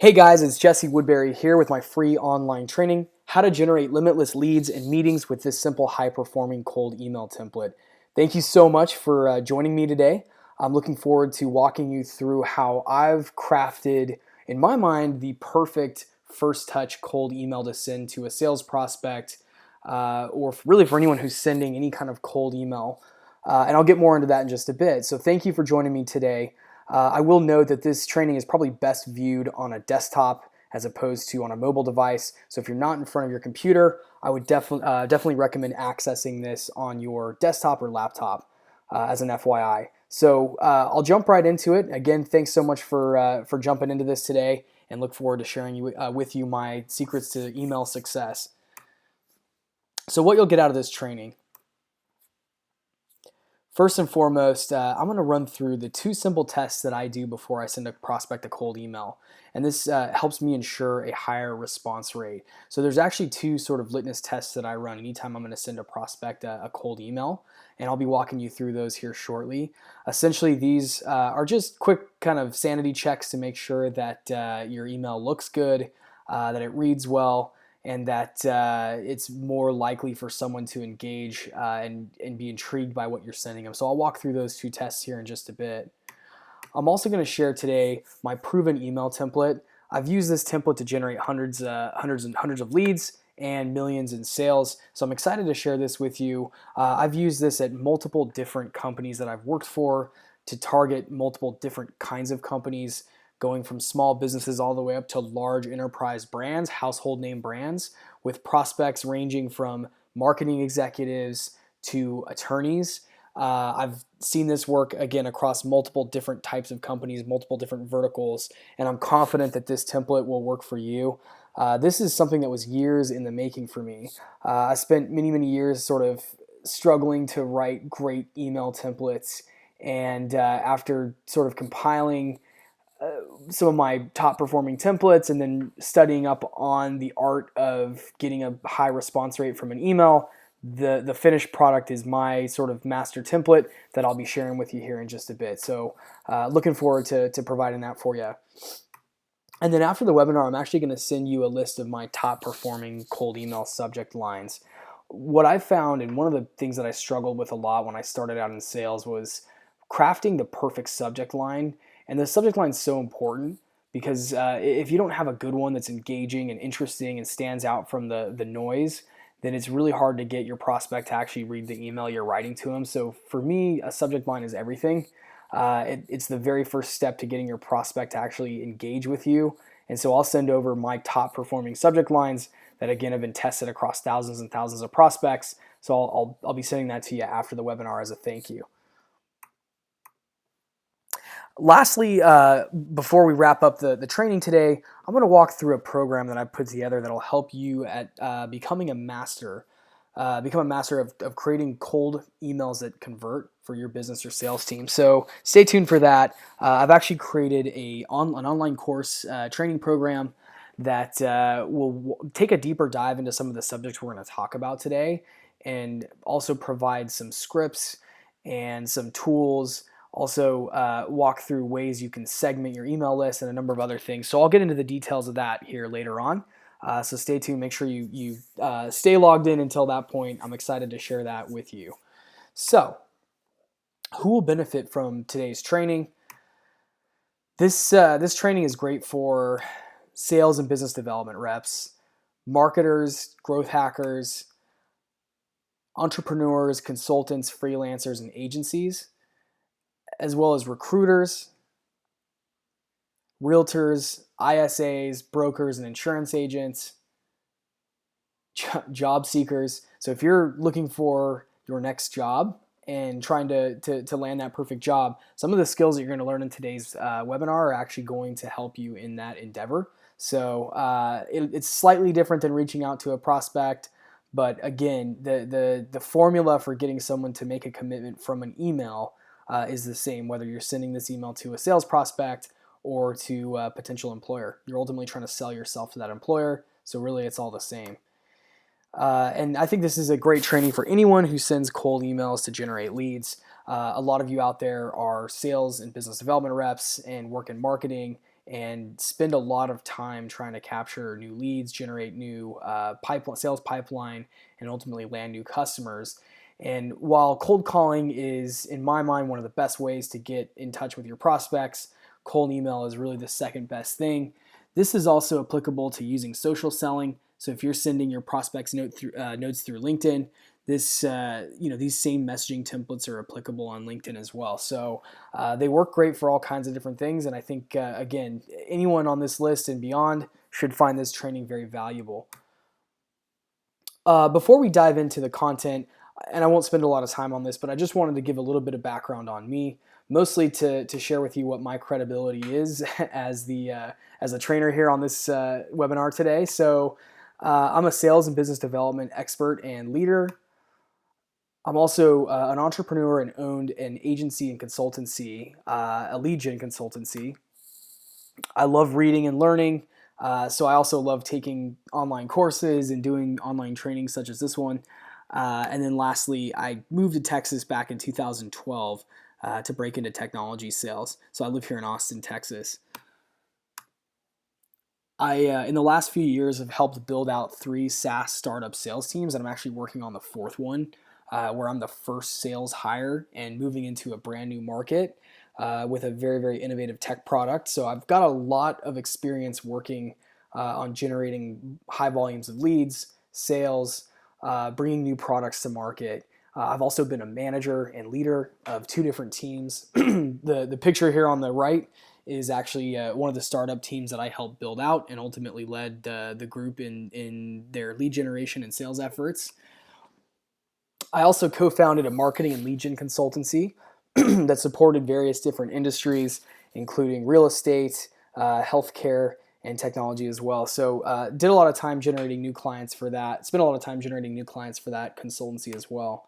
Hey guys, it's Jesse Woodbury here with my free online training, How to Generate Limitless Leads and Meetings with this simple high-performing cold email template. Thank you so much for joining me today. I'm looking forward to walking you through how I've crafted, in my mind, the perfect first touch cold email to send to a sales prospect or really for anyone who's sending any kind of cold email. And I'll get more into that in just a bit. So thank you for joining me today. I will note that this training is probably best viewed on a desktop as opposed to on a mobile device. So if you're not in front of your computer, I would definitely recommend accessing this on your desktop or laptop as an FYI. So I'll jump right into it. Again, thanks so much for jumping into this today, and look forward to sharing with you my secrets to email success. So what you'll get out of this training. First and foremost, I'm going to run through the two simple tests that I do before I send a prospect a cold email. And this helps me ensure a higher response rate. So there's actually two sort of litmus tests that I run anytime I'm going to send a prospect a cold email. And I'll be walking you through those here shortly. Essentially, these are just quick kind of sanity checks to make sure that your email looks good, that it reads well, and that it's more likely for someone to engage and be intrigued by what you're sending them. So I'll walk through those two tests here in just a bit. I'm also going to share today my proven email template. I've used this template to generate hundreds of leads and millions in sales. So I'm excited to share this with you. I've used this at multiple different companies that I've worked for to target multiple different kinds of companies, going from small businesses all the way up to large enterprise brands, household name brands, with prospects ranging from marketing executives to attorneys. I've seen this work again across multiple different types of companies, multiple different verticals, and I'm confident that this template will work for you. This is something that was years in the making for me. I spent many years sort of struggling to write great email templates, and after sort of compiling some of my top performing templates and then studying up on the art of getting a high response rate from an email, the finished product is my sort of master template that I'll be sharing with you here in just a bit. So looking forward to providing that for you. And then after the webinar, I'm actually going to send you a list of my top performing cold email subject lines. What I found, and one of the things that I struggled with a lot when I started out in sales, was crafting the perfect subject line. And the subject line is so important because if you don't have a good one that's engaging and interesting and stands out from the noise, then it's really hard to get your prospect to actually read the email you're writing to them. So for me, a subject line is everything. It's the very first step to getting your prospect to actually engage with you. And so I'll send over my top performing subject lines that again have been tested across thousands and thousands of prospects. So I'll be sending that to you after the webinar as a thank you. Lastly, before we wrap up the training today, I'm going to walk through a program that I've put together that will help you at becoming a master of creating cold emails that convert for your business or sales team. So stay tuned for that. I've actually created an online course training program that will take a deeper dive into some of the subjects we're going to talk about today, and also provide some scripts and some tools. Also walk through ways you can segment your email list and a number of other things. So I'll get into the details of that here later on. So stay tuned. Make sure you stay logged in until that point. I'm excited to share that with you. So who will benefit from today's training? This training is great for sales and business development reps, marketers, growth hackers, entrepreneurs, consultants, freelancers, and agencies, as well as recruiters, realtors, ISAs, brokers, and insurance agents, job seekers. So if you're looking for your next job and trying to land that perfect job, some of the skills that you're going to learn in today's webinar are actually going to help you in that endeavor. So it's slightly different than reaching out to a prospect, but again, the formula for getting someone to make a commitment from an email is the same, whether you're sending this email to a sales prospect or to a potential employer. You're ultimately trying to sell yourself to that employer, so really it's all the same. And I think this is a great training for anyone who sends cold emails to generate leads. A lot of you out there are sales and business development reps and work in marketing and spend a lot of time trying to capture new leads, generate new sales pipeline, and ultimately land new customers. And while cold calling is, in my mind, one of the best ways to get in touch with your prospects, cold email is really the second best thing. This is also applicable to using social selling. So if you're sending your prospects notes through LinkedIn, these same messaging templates are applicable on LinkedIn as well. So they work great for all kinds of different things. And I think, again, anyone on this list and beyond should find this training very valuable. Before we dive into the content, and I won't spend a lot of time on this, but I just wanted to give a little bit of background on me, mostly to share with you what my credibility is as a trainer here on this webinar today. So I'm a sales and business development expert and leader. I'm also an entrepreneur and owned an agency and consultancy, a lead gen consultancy. I love reading and learning. So I also love taking online courses and doing online training such as this one. And then lastly, I moved to Texas back in 2012 to break into technology sales. So I live here in Austin, Texas. In the last few years, have helped build out 3 SaaS startup sales teams, and I'm actually working on the 4th one, where I'm the first sales hire and moving into a brand new market with a very, very innovative tech product. So I've got a lot of experience working on generating high volumes of leads, sales, bringing new products to market. I've also been a manager and leader of 2 different teams. The picture here on the right is actually one of the startup teams that I helped build out and ultimately led the group in their lead generation and sales efforts. I also co-founded a marketing and lead gen consultancy that supported various different industries, including real estate, healthcare, and technology as well. So did a lot of time generating new clients for that. Spent a lot of time generating new clients for that consultancy as well.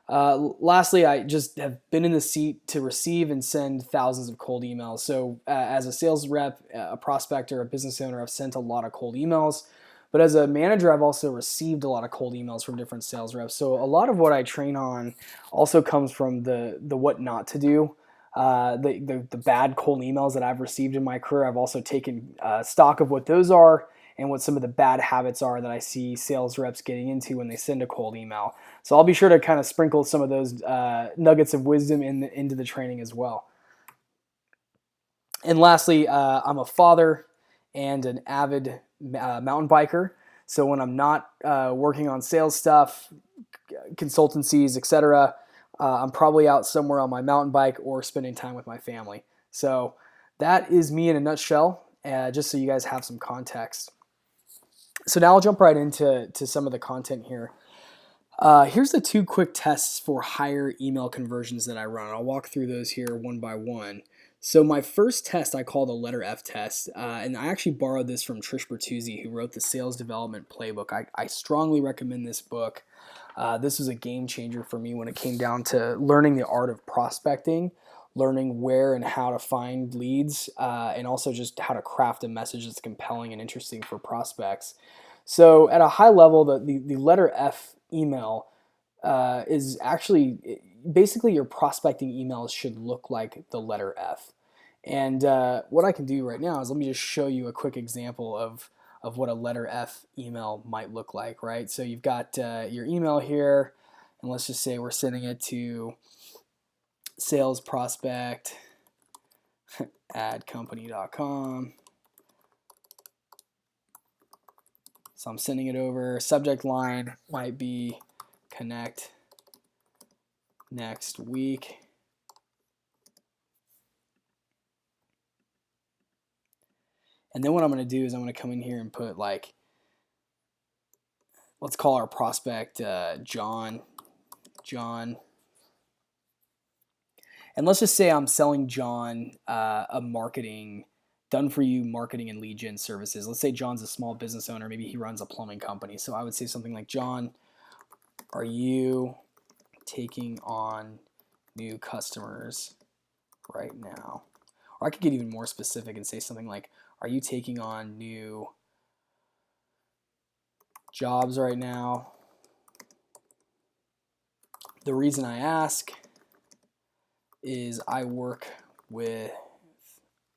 Lastly, I just have been in the seat to receive and send thousands of cold emails. So as a sales rep, a prospector, a business owner, I've sent a lot of cold emails. But as a manager, I've also received a lot of cold emails from different sales reps. So a lot of what I train on also comes from the what not to do. The bad cold emails that I've received in my career, I've also taken stock of what those are and what some of the bad habits are that I see sales reps getting into when they send a cold email. So I'll be sure to kind of sprinkle some of those nuggets of wisdom into the training as well. And lastly, I'm a father and an avid mountain biker. So when I'm not working on sales stuff, consultancies, etc., I'm probably out somewhere on my mountain bike or spending time with my family. So that is me in a nutshell, just so you guys have some context. So now I'll jump right into some of the content here. Here's the 2 quick tests for higher email conversions that I run. I'll walk through those here one by one. So my first test I call the letter F test, and I actually borrowed this from Trish Bertuzzi, who wrote the Sales Development Playbook. I strongly recommend this book. This was a game changer for me when it came down to learning the art of prospecting, learning where and how to find leads, and also just how to craft a message that's compelling and interesting for prospects. So at a high level, the letter F email is actually basically your prospecting emails should look like the letter F. And what I can do right now is let me just show you a quick example of what a letter F email might look like, right? So you've got your email here, and let's just say we're sending it to sales prospect at company.com. So I'm sending it over. Subject line might be connect next week. And then what I'm going to do is I'm going to come in here and put like, let's call our prospect John. And let's just say I'm selling John a marketing, done for you marketing and lead gen services. Let's say John's a small business owner. Maybe he runs a plumbing company. So I would say something like, John, are you taking on new customers right now? Or I could get even more specific and say something like, are you taking on new jobs right now? The reason I ask is I work with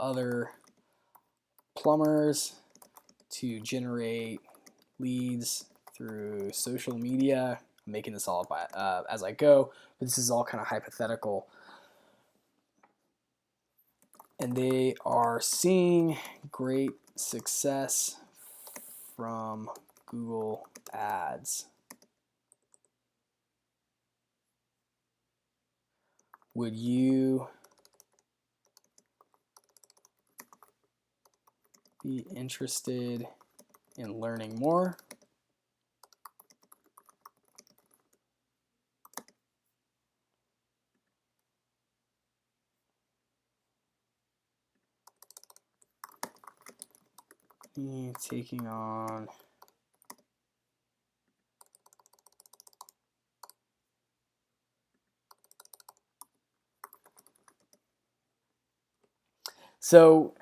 other plumbers to generate leads through social media. I'm making this all up as I go, but this is all kind of hypothetical. And they are seeing great success from Google Ads. Would you be interested in learning more? Taking on so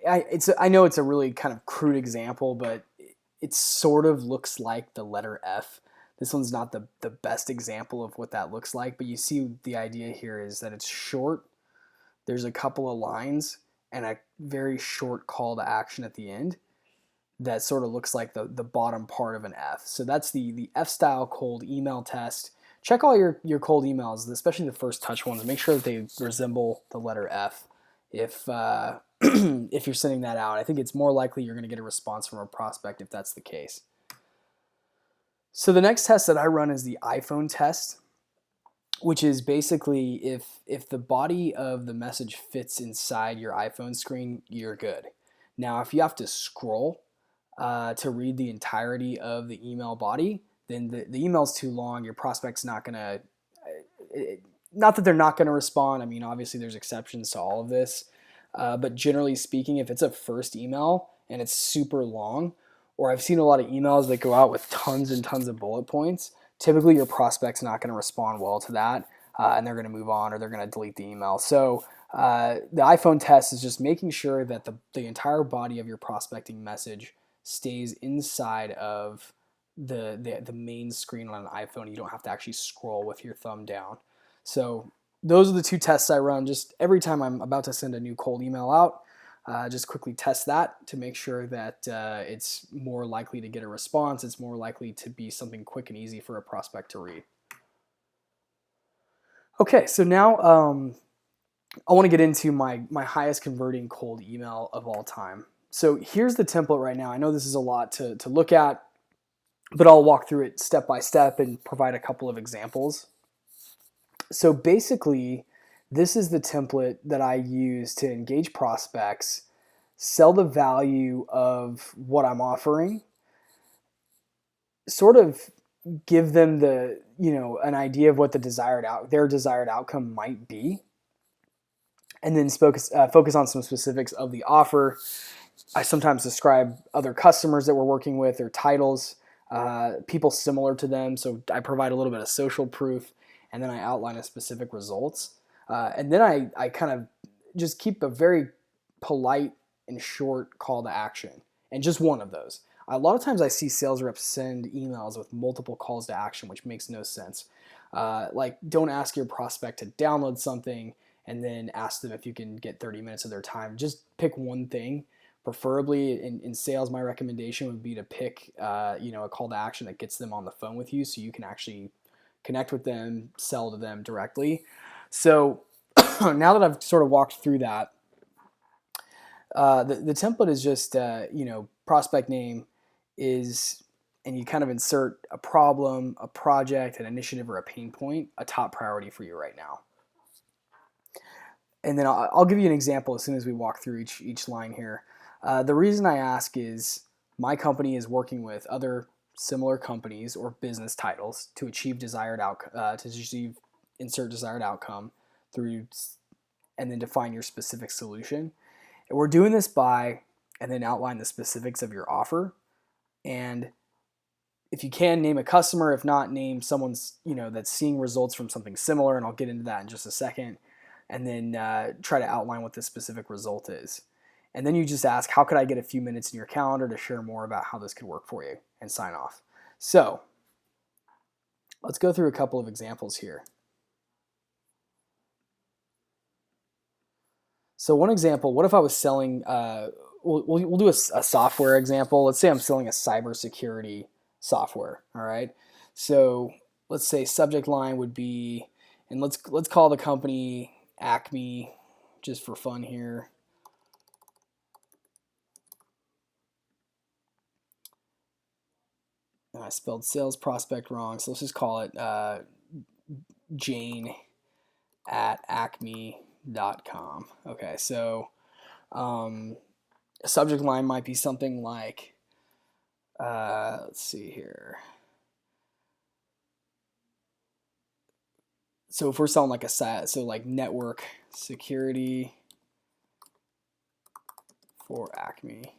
I know it's a really kind of crude example, but it sort of looks like the letter F. This one's not the best example of what that looks like, but you see the idea here is that it's short. There's a couple of lines and a very short call to action at the end that sort of looks like the bottom part of an F. So that's the F-style cold email test. Check all your cold emails, especially the first touch ones. Make sure that they resemble the letter F. If if you're sending that out, I think it's more likely you're going to get a response from a prospect if that's the case. So the next test that I run is the iPhone test, which is basically if the body of the message fits inside your iPhone screen, you're good. Now, if you have to scroll to read the entirety of the email body, then the email's too long. Your prospect's not going to, not that they're not going to respond. I mean, obviously there's exceptions to all of this. But generally speaking, if it's a first email and it's super long, or I've seen a lot of emails that go out with tons and tons of bullet points, typically your prospect's not going to respond well to that, and they're going to move on or they're going to delete the email. So the iPhone test is just making sure that the entire body of your prospecting message stays inside of the main screen on an iPhone. You don't have to actually scroll with your thumb down. So those are the two tests I run just every time I'm about to send a new cold email out. Just quickly test that to make sure that it's more likely to get a response. It's more likely to be something quick and easy for a prospect to read. Okay, so now I want to get into my highest converting cold email of all time. So here's the template right now. I know this is a lot to look at, but I'll walk through it step by step and provide a couple of examples. So basically, this is the template that I use to engage prospects, sell the value of what I'm offering, sort of give them an idea of what their desired outcome might be, and then focus on some specifics of the offer. I sometimes describe other customers that we're working with, their titles, people similar to them. So I provide a little bit of social proof, and then I outline a specific results. And then I kind of just keep a very polite and short call to action, and just one of those. A lot of times I see sales reps send emails with multiple calls to action, which makes no sense. Like, don't ask your prospect to download something and then ask them if you can get 30 minutes of their time. Just pick one thing. Preferably in sales, my recommendation would be to pick a call to action that gets them on the phone with you so you can actually connect with them, sell to them directly. So now that I've sort of walked through that, the template is just, prospect name is, and you kind of insert a problem, a project, an initiative, or a pain point, a top priority for you right now. And then I'll give you an example as soon as we walk through each line here. The reason I ask is my company is working with other similar companies or business titles to achieve desired outcome, insert desired outcome through, and then define your specific solution. And we're doing this by, and then outline the specifics of your offer. And if you can, name a customer. If not, name someone's, that's seeing results from something similar. And I'll get into that in just a second. And then try to outline what the specific result is. And then you just ask, how could I get a few minutes in your calendar to share more about how this could work for you, and sign off. So let's go through a couple of examples here. So one example, what if I was selling we'll do a software example. Let's say I'm selling a cybersecurity software. All right. So let's say subject line would be, and let's call the company Acme, just for fun here. And I spelled sales prospect wrong, so let's just call it Jane at acme.com. Okay, so a subject line might be something like, let's see here. So if we're selling like like network security for Acme.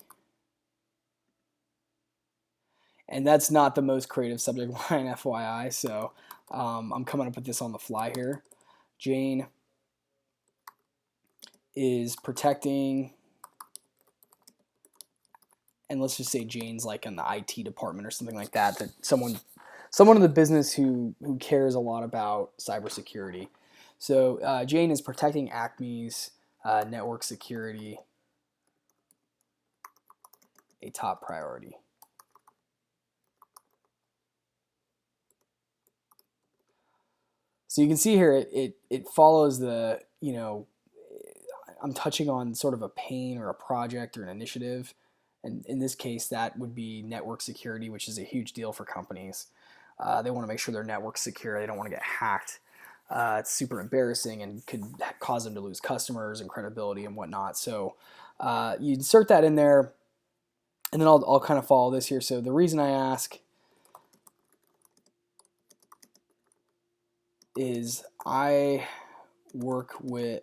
And that's not the most creative subject line, FYI. So I'm coming up with this on the fly here. Jane is protecting, and let's just say Jane's like in the IT department or something like that. That someone in the business who cares a lot about cybersecurity. So Jane is protecting Acme's network security, a top priority. So you can see here it follows the, I'm touching on sort of a pain or a project or an initiative. And in this case, that would be network security, which is a huge deal for companies. They want to make sure their network's secure. They don't want to get hacked. It's super embarrassing and could cause them to lose customers and credibility and whatnot. So you insert that in there, and then I'll kind of follow this here. So the reason I ask is I'm working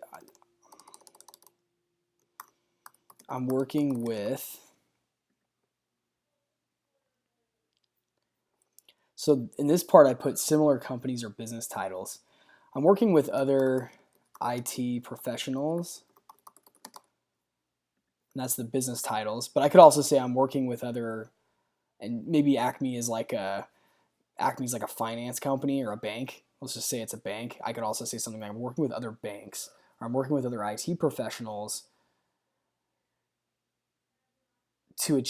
with, so in this part I put similar companies or business titles. I'm working with other IT professionals, and that's the business titles. But I could also say I'm working with other, and maybe Acme's like a finance company or a bank. Let's just say it's a bank. I could also say something like I'm working with other banks, or I'm working with other IT professionals to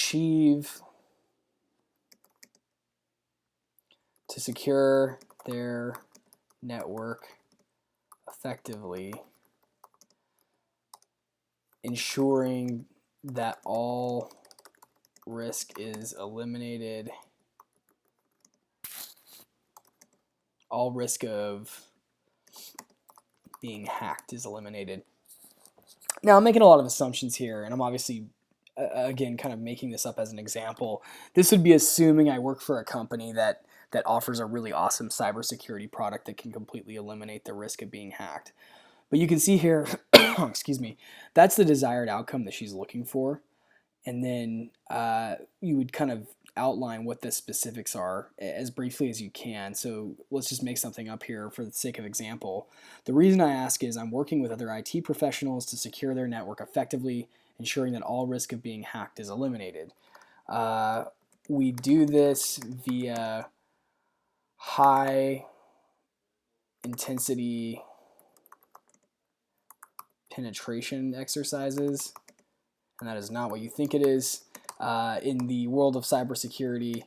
secure their network effectively, ensuring that all risk is eliminated, all risk of being hacked is eliminated. Now, I'm making a lot of assumptions here, and I'm obviously, again, kind of making this up as an example. This would be assuming I work for a company that offers a really awesome cybersecurity product that can completely eliminate the risk of being hacked. But you can see here, excuse me, that's the desired outcome that she's looking for. And then you would kind of outline what the specifics are as briefly as you can. So let's just make something up here for the sake of example. The reason I ask is I'm working with other IT professionals to secure their network effectively, ensuring that all risk of being hacked is eliminated. We do this via high intensity penetration exercises, and that is not what you think it is. In the world of cybersecurity,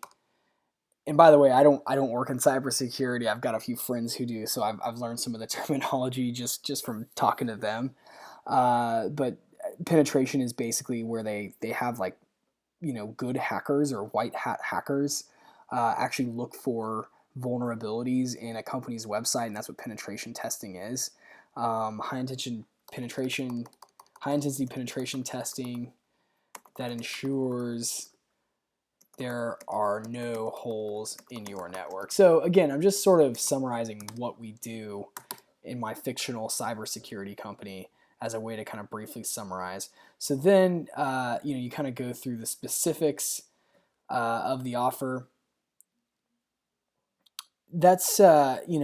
and by the way, I don't work in cybersecurity. I've got a few friends who do, so I've learned some of the terminology just from talking to them. But penetration is basically where they have like, good hackers or white hat hackers actually look for vulnerabilities in a company's website, and that's what penetration testing is. High intensity penetration testing that ensures there are no holes in your network. So again, I'm just sort of summarizing what we do in my fictional cybersecurity company as a way to kind of briefly summarize. So then, you kind of go through the specifics of the offer. That's, in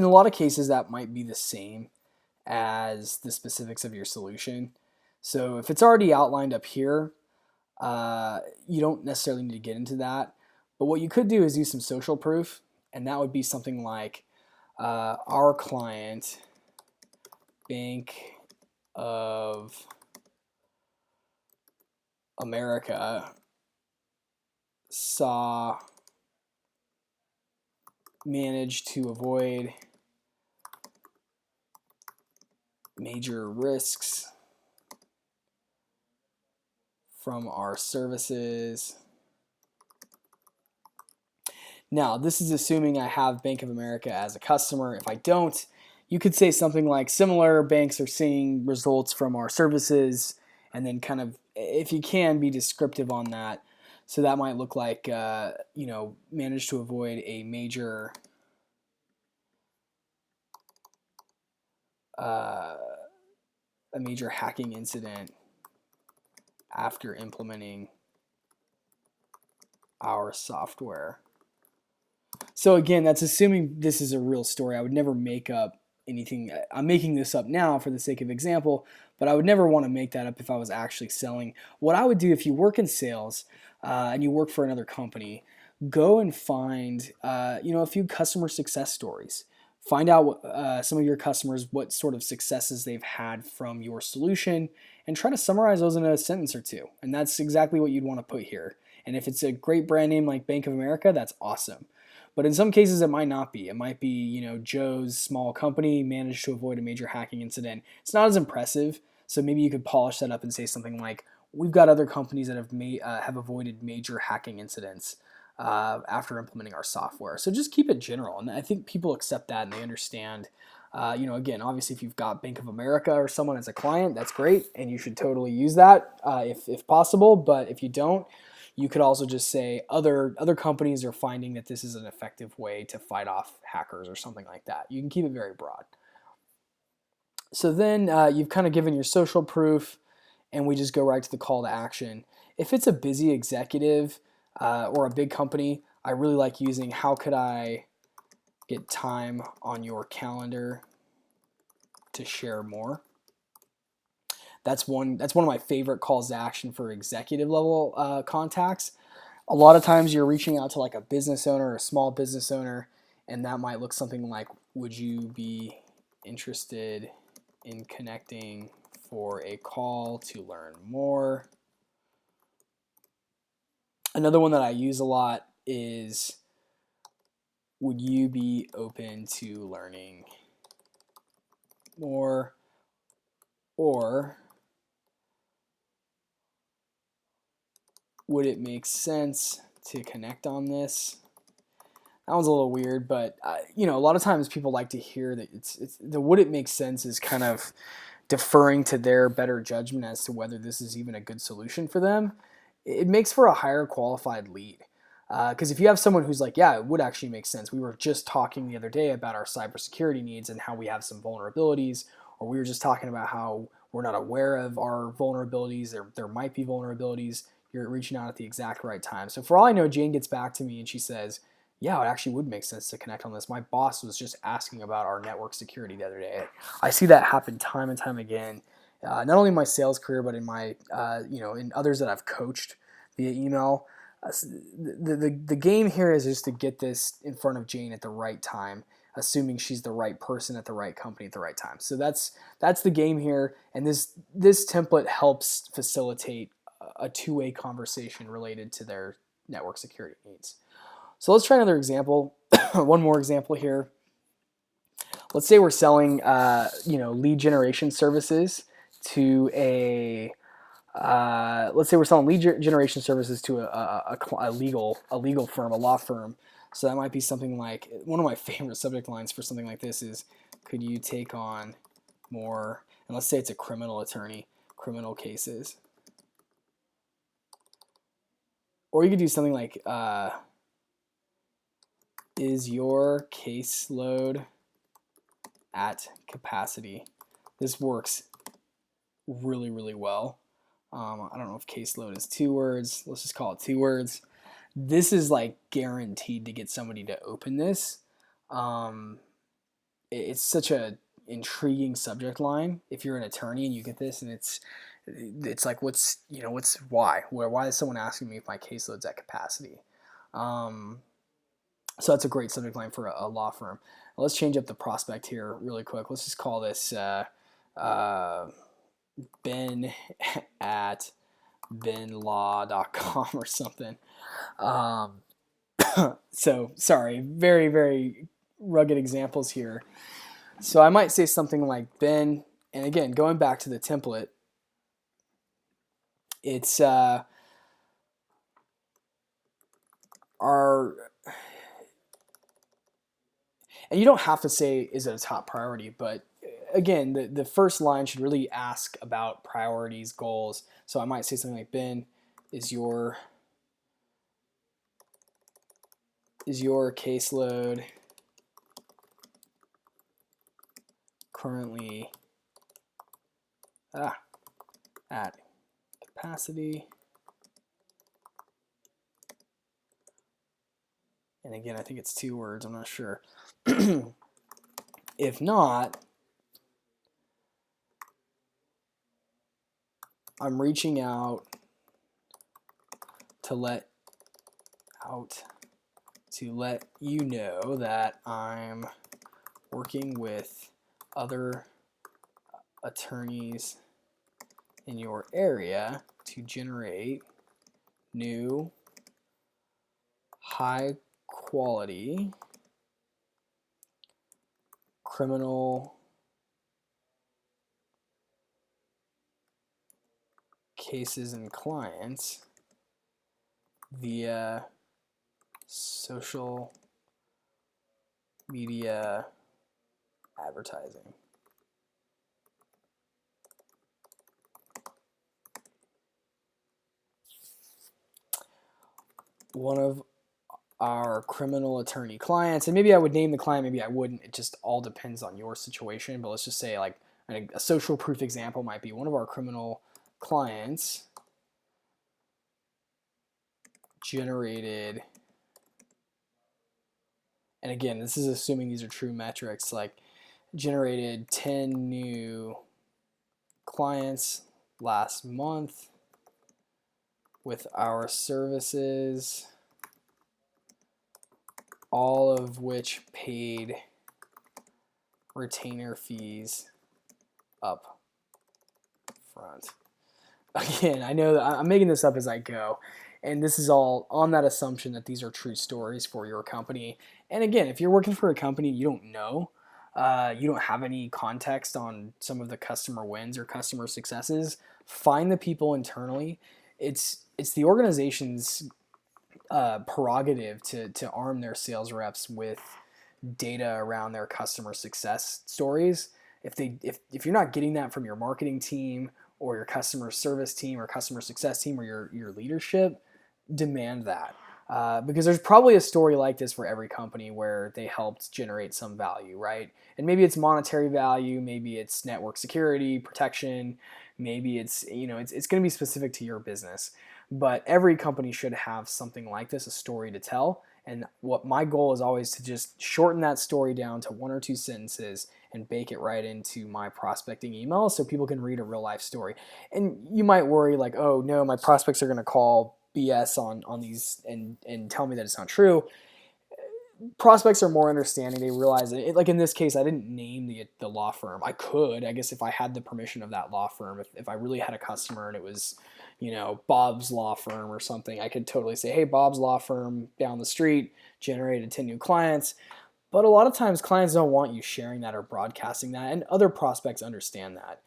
a lot of cases that might be the same as the specifics of your solution. So if it's already outlined up here, you don't necessarily need to get into that. But what you could do is use some social proof, and that would be something like our client, Bank of America saw managed to avoid major risks from our services. Now, this is assuming I have Bank of America as a customer. If I don't, you could say something like similar banks are seeing results from our services, and then kind of, if you can, be descriptive on that. So that might look like, managed to avoid uh, a major hacking incident after implementing our software. So again, that's assuming this is a real story. I would never make up anything. I'm making this up now for the sake of example, but I would never want to make that up if I was actually selling. What I would do if you work in sales and you work for another company, go and find a few customer success stories. Find out some of your customers, what sort of successes they've had from your solution, and try to summarize those in a sentence or two. And that's exactly what you'd want to put here. And if it's a great brand name like Bank of America, that's awesome. But in some cases, it might not be. It might be, Joe's small company managed to avoid a major hacking incident. It's not as impressive, so maybe you could polish that up and say something like, "We've got other companies that have avoided major hacking incidents after implementing our software." So just keep it general, and I think people accept that and they understand. Again, obviously, if you've got Bank of America or someone as a client, that's great, and you should totally use that if possible. But if you don't, you could also just say other companies are finding that this is an effective way to fight off hackers or something like that. You can keep it very broad. So then you've kind of given your social proof, and we just go right to the call to action. If it's a busy executive or a big company, I really like using how could I get time on your calendar to share more. That's one of my favorite calls to action for executive level contacts. A lot of times you're reaching out to like a business owner or a small business owner, and that might look something like, would you be interested in connecting for a call to learn more? Another one that I use a lot is, would you be open to learning more? Or would it make sense to connect on this? That one's a little weird, but a lot of times people like to hear that it's the would it make sense is kind of deferring to their better judgment as to whether this is even a good solution for them. It makes for a higher qualified lead. Because if you have someone who's like, yeah, it would actually make sense. We were just talking the other day about our cybersecurity needs and how we have some vulnerabilities, or we were just talking about how we're not aware of our vulnerabilities. There might be vulnerabilities. You're reaching out at the exact right time. So for all I know, Jane gets back to me and she says, yeah, it actually would make sense to connect on this. My boss was just asking about our network security the other day. I see that happen time and time again, not only in my sales career, but in my, in others that I've coached via email. The game here is just to get this in front of Jane at the right time, assuming she's the right person at the right company at the right time. So that's the game here, and this template helps facilitate a two-way conversation related to their network security needs. So let's try another example. One more example here. Let's say we're selling, lead generation services to a. Let's say we're selling lead generation services to a legal firm, a law firm. So that might be something like, one of my favorite subject lines for something like this is, could you take on more? And let's say it's a criminal attorney, criminal cases. Or you could do something like, is your caseload at capacity? This works really, really well. I don't know if caseload is 2 words. Let's just call it 2 words. This is like guaranteed to get somebody to open this. It's such a intriguing subject line. If you're an attorney and you get this, and it's like, what's why? Why is someone asking me if my caseload's at capacity? So that's a great subject line for a law firm. Let's change up the prospect here really quick. Let's just call this ben at benlaw.com or something. So sorry, very, very rugged examples here. So I might say something like Ben, and again, going back to the template, it's our, and you don't have to say is it a top priority, but again, the first line should really ask about priorities, goals. So I might say something like, Ben, is your caseload currently at capacity? And again, I think it's 2 words, I'm not sure. If not, I'm reaching out to let you know that I'm working with other attorneys in your area to generate new high quality criminal cases and clients via social media advertising. One of our criminal attorney clients, and maybe I would name the client, maybe I wouldn't. It just all depends on your situation. But let's just say, like, a social proof example might be one of our criminal clients generated, and again, this is assuming these are true metrics, like generated 10 new clients last month with our services, all of which paid retainer fees up front. Again, I know that I'm making this up as I go, and this is all on that assumption that these are true stories for your company. And again, if you're working for a company you don't know, you don't have any context on some of the customer wins or customer successes, find the people internally. It's the organization's prerogative to arm their sales reps with data around their customer success stories. If you're not getting that from your marketing team or your customer service team or customer success team or your leadership, demand that. Because there's probably a story like this for every company where they helped generate some value, right? And maybe it's monetary value, maybe it's network security, protection, maybe it's it's going to be specific to your business. But every company should have something like this, a story to tell. And what my goal is always to just shorten that story down to 1 or 2 sentences and bake it right into my prospecting email so people can read a real life story. And you might worry like, oh no, my prospects are going to call BS on these and tell me that it's not true. Prospects are more understanding. They realize it. Like in this case, I didn't name the law firm. I could, I guess, if I had the permission of that law firm. If I really had a customer and it was, Bob's law firm or something, I could totally say, hey, Bob's law firm down the street generated 10 new clients. But a lot of times clients don't want you sharing that or broadcasting that, and other prospects understand that.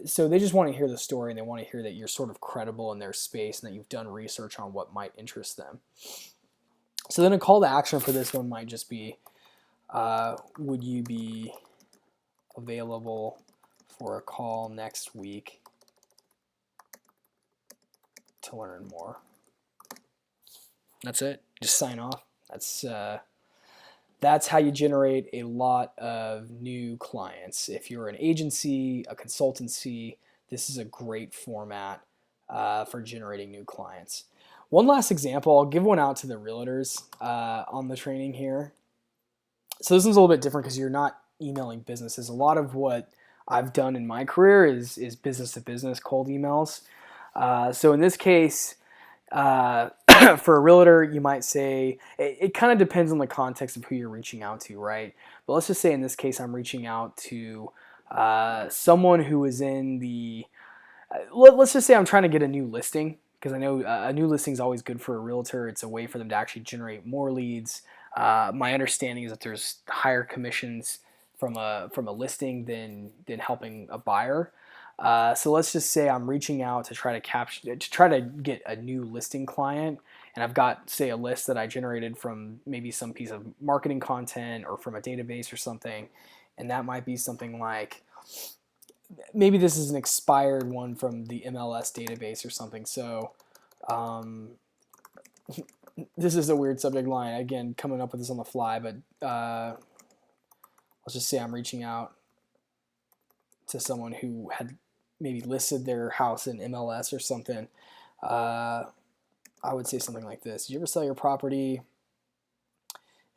So they just want to hear the story, and they want to hear that you're sort of credible in their space and that you've done research on what might interest them. So then a call to action for this one might just be, would you be available for a call next week to learn more? That's it. Just sign off. That's how you generate a lot of new clients. If you're an agency, a consultancy, this is a great format for generating new clients. One last example, I'll give one out to the realtors on the training here. So this one's a little bit different because you're not emailing businesses. A lot of what I've done in my career is business to business cold emails. So in this case, for a realtor, you might say, it kind of depends on the context of who you're reaching out to, right? But let's just say in this case, I'm reaching out to someone who is in the let's just say I'm trying to get a new listing, because I know a new listing is always good for a realtor. It's a way for them to actually generate more leads. My understanding is that there's higher commissions from a listing than helping a buyer. So let's just say I'm reaching out to try to get a new listing client, and I've got, say, a list that I generated from maybe some piece of marketing content or from a database or something, and that might be something like, maybe this is an expired one from the MLS database or something. So um, this is a weird subject line. Again, coming up with this on the fly, but let's just say I'm reaching out to someone who had maybe listed their house in MLS or something. Uh, I would say something like this: did you ever sell your property?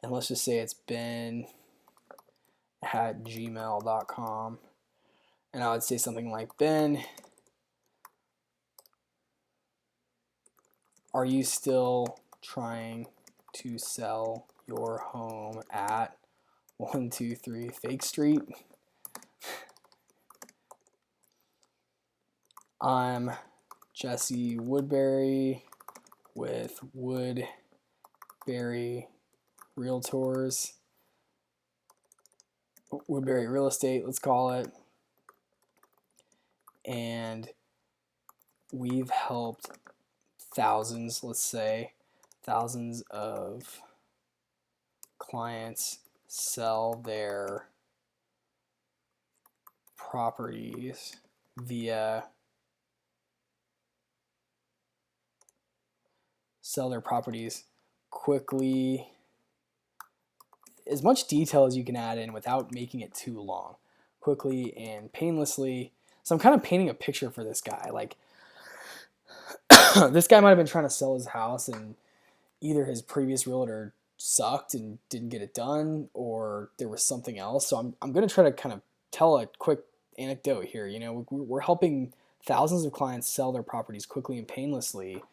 And let's just say it's Ben at gmail.com. And I would say something like, Ben, are you still trying to sell your home at 123 Fake Street? I'm Jesse Woodbury with Woodbury Realtors, Woodbury Real Estate, let's call it. And we've helped thousands, let's say, thousands of clients sell their properties via quickly, as much detail as you can add in without making it too long, quickly and painlessly. So I'm kind of painting a picture for this guy. Like, this guy might have been trying to sell his house, and either his previous realtor sucked and didn't get it done, or there was something else. So I'm going to try to kind of tell a quick anecdote here. You know, we're helping thousands of clients sell their properties quickly and painlessly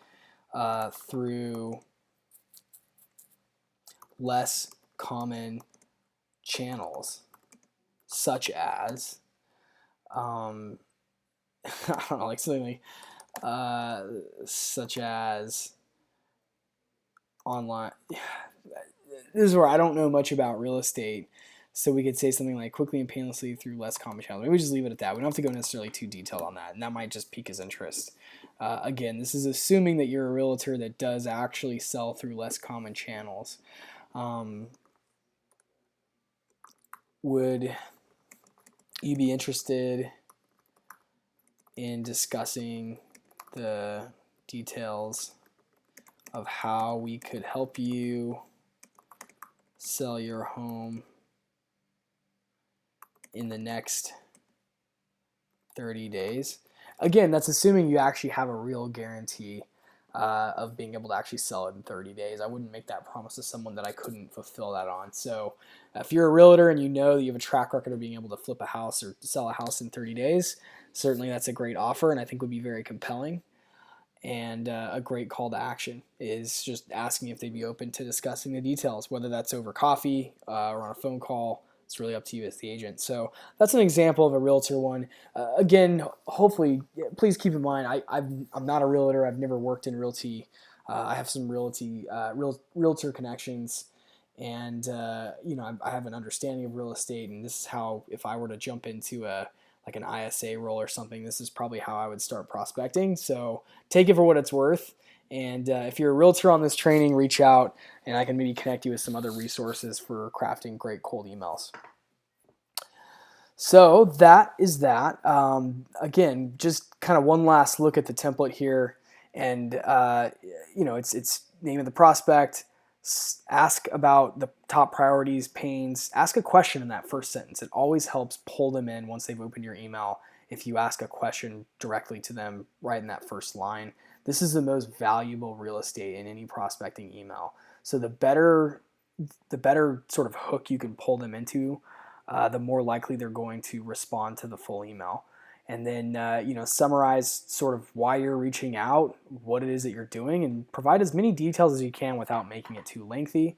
through less common channels, such as I don't know, like something like such as online. This is where I don't know much about real estate, so we could say something like quickly and painlessly through less common channels. Maybe we just leave it at that. We don't have to go necessarily too detailed on that, and that might just pique his interest. Again, this is assuming that you're a realtor that does actually sell through less common channels. Would you be interested in discussing the details of how we could help you sell your home in the next 30 days? Again, that's assuming you actually have a real guarantee of being able to actually sell it in 30 days. I wouldn't make that promise to someone that I couldn't fulfill that on. So if you're a realtor and you know that you have a track record of being able to flip a house or sell a house in 30 days, certainly that's a great offer, and I think would be very compelling. And a great call to action is just asking if they'd be open to discussing the details, whether that's over coffee or on a phone call. It's really up to you as the agent. So that's an example of a realtor one. Again, hopefully, please keep in mind, I'm not a realtor. I've never worked in realty. I have some realtor connections, and I have an understanding of real estate. And this is how, if I were to jump into like an ISA role or something, this is probably how I would start prospecting. So take it for what it's worth. And if you're a realtor on this training, reach out and I can maybe connect you with some other resources for crafting great cold emails. So that is that. Again, just kind of one last look at the template here. And, it's name of the prospect, ask about the top priorities, pains, ask a question in that first sentence. It always helps pull them in once they've opened your email if you ask a question directly to them right in that first line. This is the most valuable real estate in any prospecting email. So the better sort of hook you can pull them into, the more likely they're going to respond to the full email. And then, summarize sort of why you're reaching out, what it is that you're doing, and provide as many details as you can without making it too lengthy.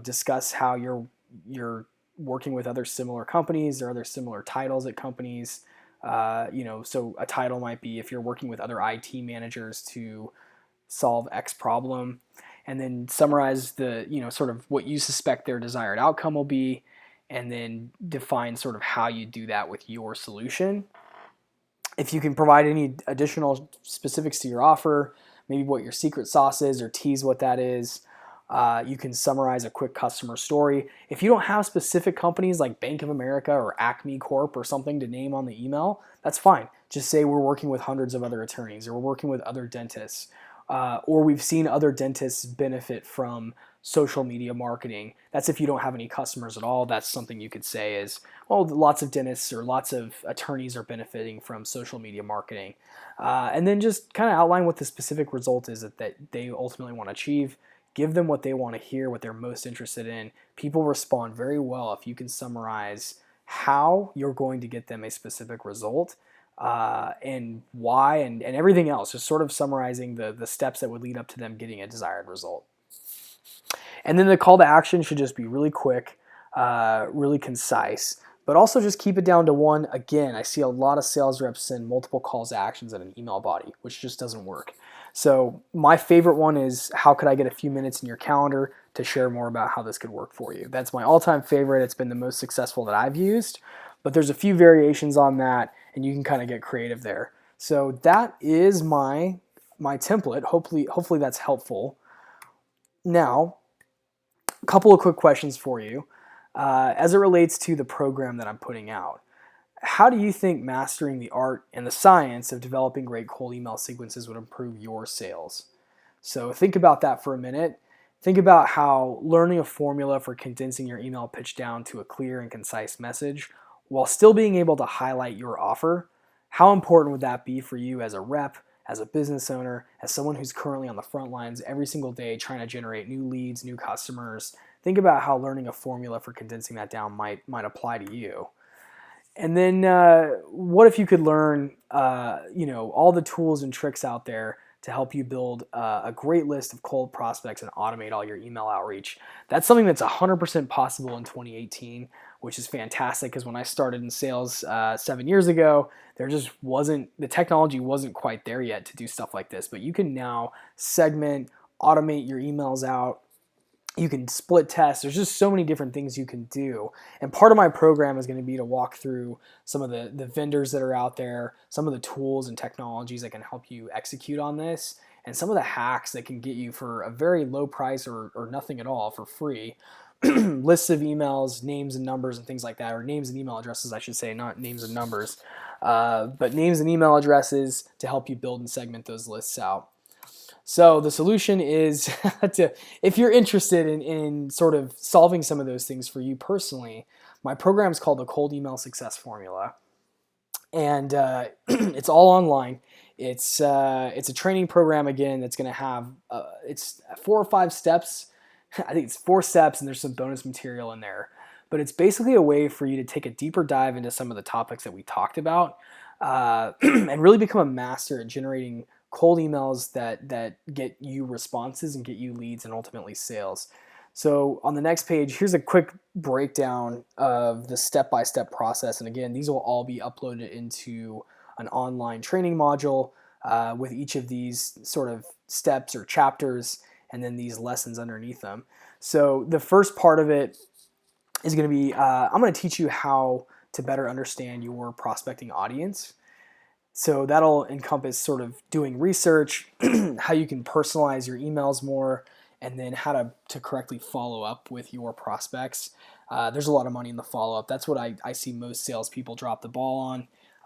Discuss how you're working with other similar companies or other similar titles at companies. So a title might be if you're working with other IT managers to solve X problem, and then summarize the, sort of what you suspect their desired outcome will be, and then define sort of how you do that with your solution. If you can provide any additional specifics to your offer, maybe what your secret sauce is or tease what that is. You can summarize a quick customer story. If you don't have specific companies like Bank of America or Acme Corp or something to name on the email, that's fine. Just say we're working with hundreds of other attorneys, or we're working with other dentists, or we've seen other dentists benefit from social media marketing. That's if you don't have any customers at all. That's something you could say is, well, lots of dentists or lots of attorneys are benefiting from social media marketing. And then just kind of outline what the specific result is that they ultimately want to achieve. Give them what they want to hear, what they're most interested in. People respond very well if you can summarize how you're going to get them a specific result, and why, and everything else. Just sort of summarizing the steps that would lead up to them getting a desired result. And then the call to action should just be really quick, really concise, but also just keep it down to one. Again, I see a lot of sales reps send multiple calls to actions in an email body, which just doesn't work. So my favorite one is, how could I get a few minutes in your calendar to share more about how this could work for you? That's my all-time favorite. It's been the most successful that I've used, but there's a few variations on that, and you can kind of get creative there. So that is my template. Hopefully that's helpful. Now, a couple of quick questions for you. As it relates to the program that I'm putting out, how do you think mastering the art and the science of developing great cold email sequences would improve your sales? So think about that for a minute. Think about how learning a formula for condensing your email pitch down to a clear and concise message while still being able to highlight your offer, how important would that be for you as a rep, as a business owner, as someone who's currently on the front lines every single day trying to generate new leads, new customers? Think about how learning a formula for condensing that down might apply to you. And then what if you could learn all the tools and tricks out there to help you build a great list of cold prospects and automate all your email outreach? That's something that's 100% possible in 2018, which is fantastic, because when I started in sales 7 years ago, the technology wasn't quite there yet to do stuff like this. But you can now segment, automate your emails out. You can split test. There's just so many different things you can do. And part of my program is going to be to walk through some of the vendors that are out there, some of the tools and technologies that can help you execute on this, and some of the hacks that can get you for a very low price or nothing at all for free. Lists of emails, names and numbers and things like that, or names and email addresses, I should say, not names and numbers, but names and email addresses to help you build and segment those lists out. So the solution is if you're interested in sort of solving some of those things for you personally, my program is called the Cold Email Success Formula, and it's all online. It's a training program, again, that's going to have it's 4 or 5 steps. I think it's 4 steps, and there's some bonus material in there. But it's basically a way for you to take a deeper dive into some of the topics that we talked about, and really become a master at generating cold emails that get you responses and get you leads and ultimately sales. So on the next page, here's a quick breakdown of the step-by-step process. And again, these will all be uploaded into an online training module with each of these sort of steps or chapters, and then these lessons underneath them. So the first part of it is going to be, I'm going to teach you how to better understand your prospecting audience. So that'll encompass sort of doing research, how you can personalize your emails more, and then how to correctly follow up with your prospects. There's a lot of money in the follow-up. That's what I see most salespeople drop the ball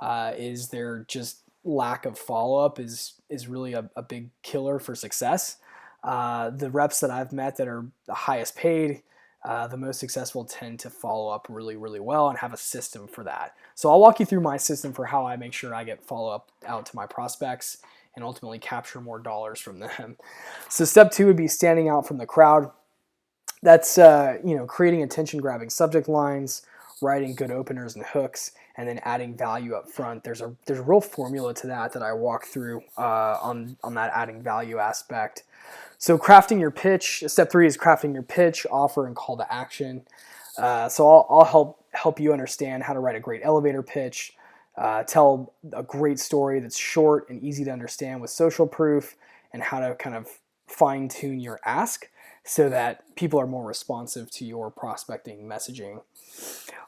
on, is their just lack of follow-up is really a big killer for success. The reps that I've met that are the highest paid, the most successful, tend to follow up really, really well and have a system for that. So I'll walk you through my system for how I make sure I get follow-up out to my prospects and ultimately capture more dollars from them. So step 2 would be standing out from the crowd. That's creating attention-grabbing subject lines, writing good openers and hooks, and then adding value up front. There's a real formula to that I walk through on that adding value aspect. So crafting your pitch. Step 3 is crafting your pitch, offer, and call to action. So I'll help you understand how to write a great elevator pitch, tell a great story that's short and easy to understand with social proof, and how to kind of fine tune your ask so that people are more responsive to your prospecting messaging.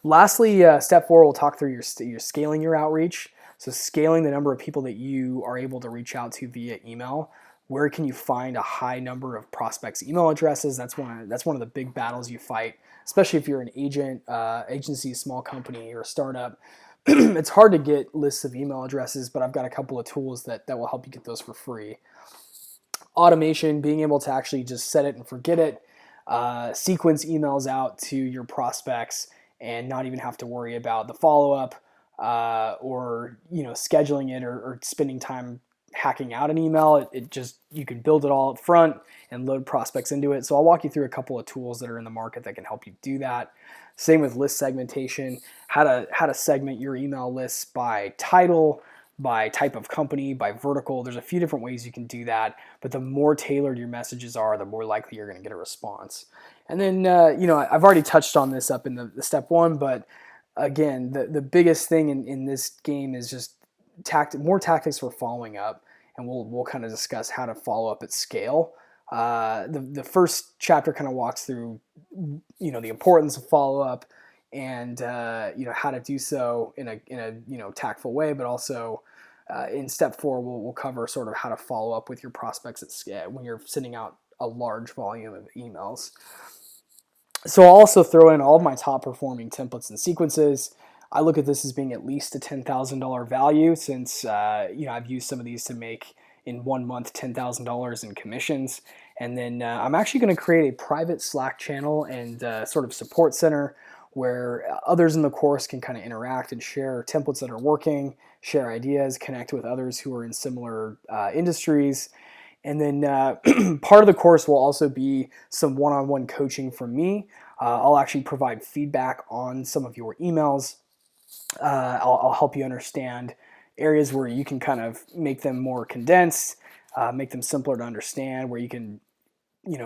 Lastly, step 4, we'll talk through your scaling your outreach. So scaling the number of people that you are able to reach out to via email. Where can you find a high number of prospects' email addresses? That's one of the big battles you fight, especially if you're an agency, small company, or a startup. It's hard to get lists of email addresses, but I've got a couple of tools that will help you get those for free. Automation, being able to actually just set it and forget it, sequence emails out to your prospects and not even have to worry about the follow-up, or scheduling it, or spending time hacking out an email. It just, you can build it all up front and load prospects into it. So I'll walk you through a couple of tools that are in the market that can help you do that. Same with list segmentation, how to segment your email lists by title, by type of company, by vertical. There's a few different ways you can do that, but the more tailored your messages are, the more likely you're going to get a response. And then, I've already touched on this up in the step 1, but again, the biggest thing in this game is just more tactics for following up, and we'll kind of discuss how to follow up at scale. The first chapter kind of walks through, the importance of follow up, and how to do so in a tactful way, but also in step 4 we'll cover sort of how to follow up with your prospects at scale when you're sending out a large volume of emails. So I'll also throw in all of my top performing templates and sequences. I look at this as being at least a $10,000 value, since I've used some of these to make in 1 month $10,000 in commissions. And then I'm actually going to create a private Slack channel and sort of support center where others in the course can kind of interact and share templates that are working, share ideas, connect with others who are in similar industries. And then part of the course will also be some one-on-one coaching from me. I'll actually provide feedback on some of your emails. I'll help you understand areas where you can kind of make them more condensed, make them simpler to understand, where you can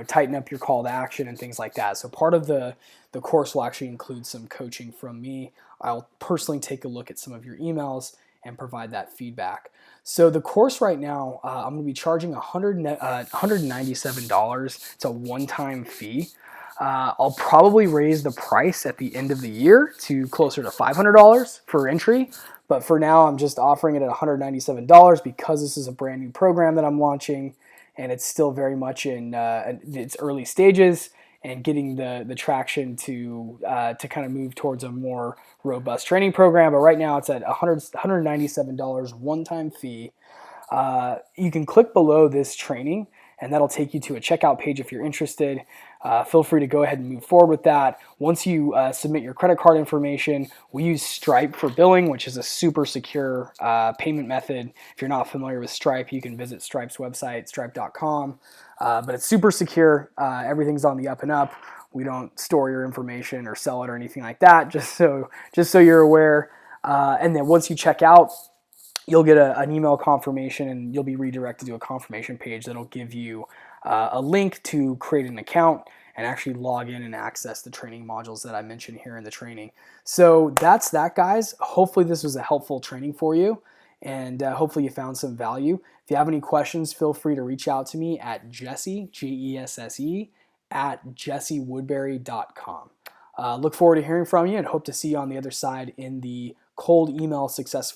tighten up your call to action and things like that. So part of the course will actually include some coaching from me. I'll personally take a look at some of your emails and provide that feedback. So the course right now, I'm going to be charging $197. It's a one-time fee. I'll probably raise the price at the end of the year to closer to $500 for entry. But for now, I'm just offering it at $197 because this is a brand new program that I'm launching, and it's still very much in its early stages and getting the traction to kind of move towards a more robust training program. But right now, it's at $197 one-time fee. You can click below this training, and that'll take you to a checkout page if you're interested. Feel free to go ahead and move forward with that. Once you submit your credit card information, we use Stripe for billing, which is a super secure payment method. If you're not familiar with Stripe, you can visit Stripe's website, stripe.com. But it's super secure. Everything's on the up and up. We don't store your information or sell it or anything like that, just so you're aware. And then once you check out, you'll get an email confirmation, and you'll be redirected to a confirmation page that'll give you a link to create an account and actually log in and access the training modules that I mentioned here in the training. So that's that, guys. Hopefully this was a helpful training for you, and hopefully you found some value. If you have any questions, feel free to reach out to me at Jesse, Jesse, at jessewoodbury.com. Look forward to hearing from you, and hope to see you on the other side in the cold email success